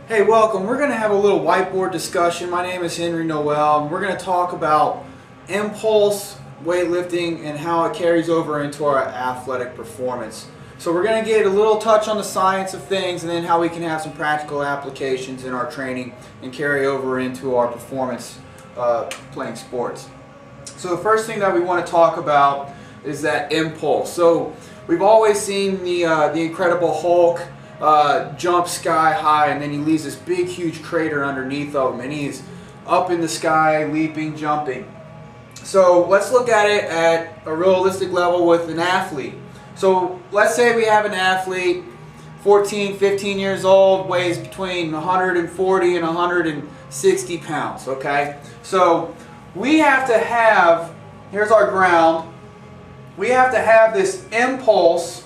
Hey, welcome. We're going to have a little whiteboard discussion. My name is Henry Noel, and we're going to talk about impulse weightlifting and how it carries over into our athletic performance. So we're going to get a little touch on the science of things and then how we can have some practical applications in our training and carry over into our performance playing sports. So the first thing that we want to talk about is that impulse. So we've always seen the Incredible Hulk jump sky high, and then he leaves this big huge crater underneath of him, and he's up in the sky leaping, jumping. So let's look at it at a realistic level with an athlete. So let's say we have an athlete 14, 15 years old, weighs between 140 and 160 pounds, okay? So we have to have, here's our ground, we have to have this impulse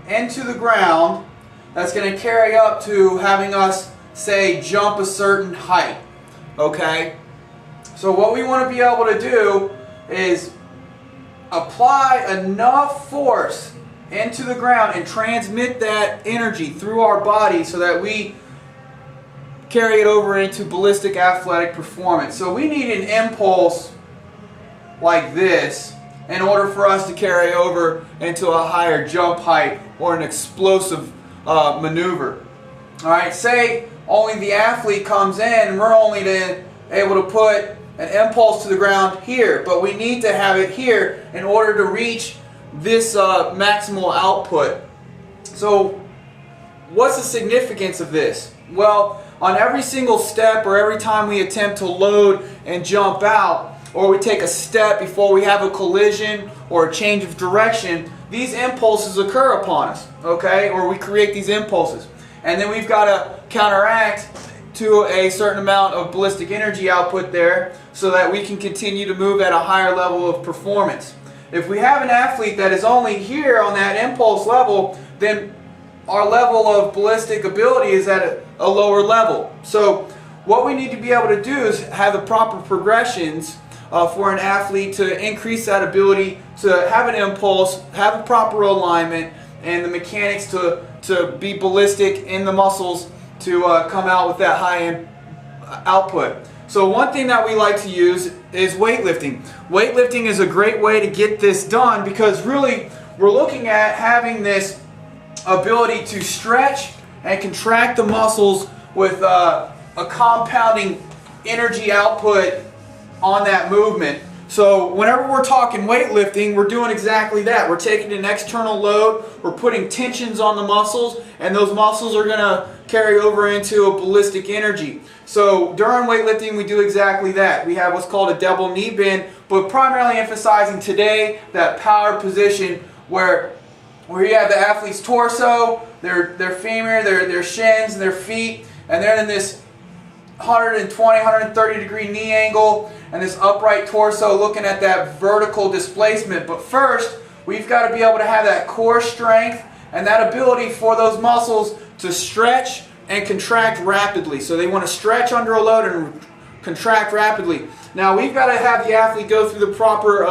into the ground that's going to carry up to having us, say, jump a certain height, okay? So what we want to be able to do is apply enough force into the ground and transmit that energy through our body so that we carry it over into ballistic athletic performance. So we need an impulse like this in order for us to carry over into a higher jump height or an explosive maneuver. Alright, say only the athlete comes in and we're only able to put an impulse to the ground here, but we need to have it here in order to reach this maximal output. So what's the significance of this? Well, on every single step or every time we attempt to load and jump out, or we take a step before we have a collision or a change of direction, these impulses occur upon us, okay? Or we create these impulses. And then we've got to counteract to a certain amount of ballistic energy output there so that we can continue to move at a higher level of performance. If we have an athlete that is only here on that impulse level, then our level of ballistic ability is at a lower level. So what we need to be able to do is have the proper progressions for an athlete to increase that ability to have an impulse, have a proper alignment, and the mechanics to be ballistic in the muscles to come out with that high output. So one thing that we like to use is weightlifting. Weightlifting is a great way to get this done because really we're looking at having this ability to stretch and contract the muscles with a compounding energy output on that movement. So whenever we're talking weightlifting, we're doing exactly that. We're taking an external load, we're putting tensions on the muscles, and those muscles are going to carry over into a ballistic energy. So during weightlifting, we do exactly that. We have what's called a double knee bend, but primarily emphasizing today that power position where you have the athlete's torso, their femur, their shins, and their feet, and they're in this 120, 130 degree knee angle and this upright torso looking at that vertical displacement. But first, we've got to be able to have that core strength and that ability for those muscles to stretch and contract rapidly. So they want to stretch under a load and contract rapidly. Now we've got to have the athlete go through the proper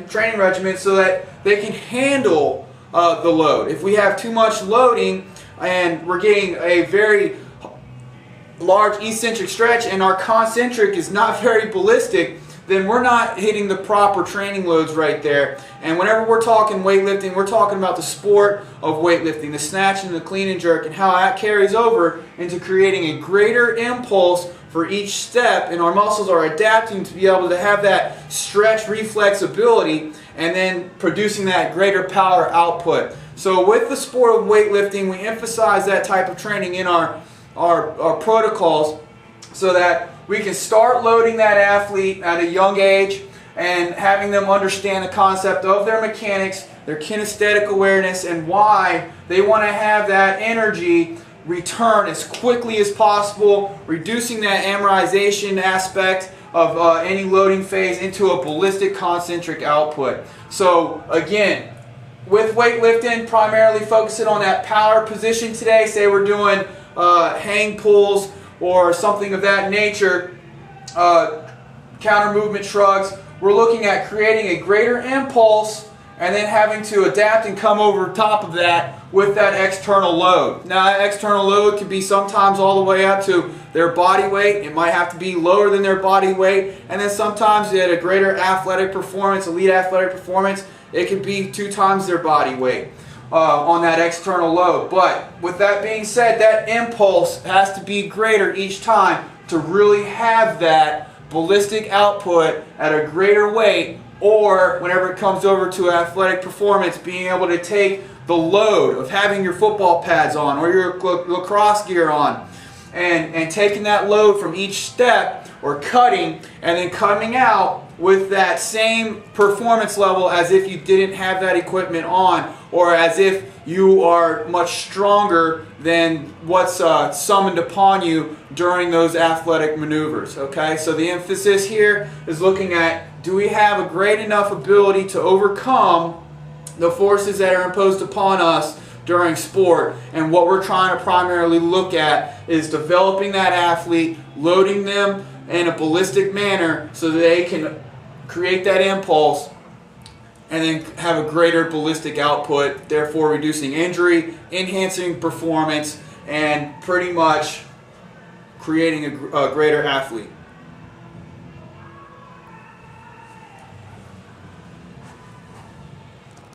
training regimen so that they can handle the load. If we have too much loading and we're getting a very large eccentric stretch and our concentric is not very ballistic, then we're not hitting the proper training loads right there. And whenever we're talking weightlifting, we're talking about the sport of weightlifting, the snatch and the clean and jerk, and how that carries over into creating a greater impulse for each step, and our muscles are adapting to be able to have that stretch reflex ability and then producing that greater power output. So with the sport of weightlifting, we emphasize that type of training in our protocols so that we can start loading that athlete at a young age and having them understand the concept of their mechanics, their kinesthetic awareness, and why they want to have that energy return as quickly as possible, reducing that amortization aspect of any loading phase into a ballistic concentric output. So again, with weightlifting, primarily focusing on that power position today. Say we're doing hang pulls or something of that nature, counter movement shrugs. We're looking at creating a greater impulse and then having to adapt and come over top of that with that external load. Now that external load can be sometimes all the way up to their body weight. It might have to be lower than their body weight, and then sometimes at a greater athletic performance, elite athletic performance, it could be 2 times their body weight on that external load. But with that being said, that impulse has to be greater each time to really have that ballistic output at a greater weight, or whenever it comes over to athletic performance, being able to take the load of having your football pads on or your lacrosse gear on and taking that load from each step or cutting and then coming out with that same performance level as if you didn't have that equipment on, or as if you are much stronger than what's summoned upon you during those athletic maneuvers. Okay, so the emphasis here is looking at, do we have a great enough ability to overcome the forces that are imposed upon us during sport? And what we're trying to primarily look at is developing that athlete, loading them in a ballistic manner so that they can create that impulse and then have a greater ballistic output, therefore reducing injury, enhancing performance, and pretty much creating a greater athlete.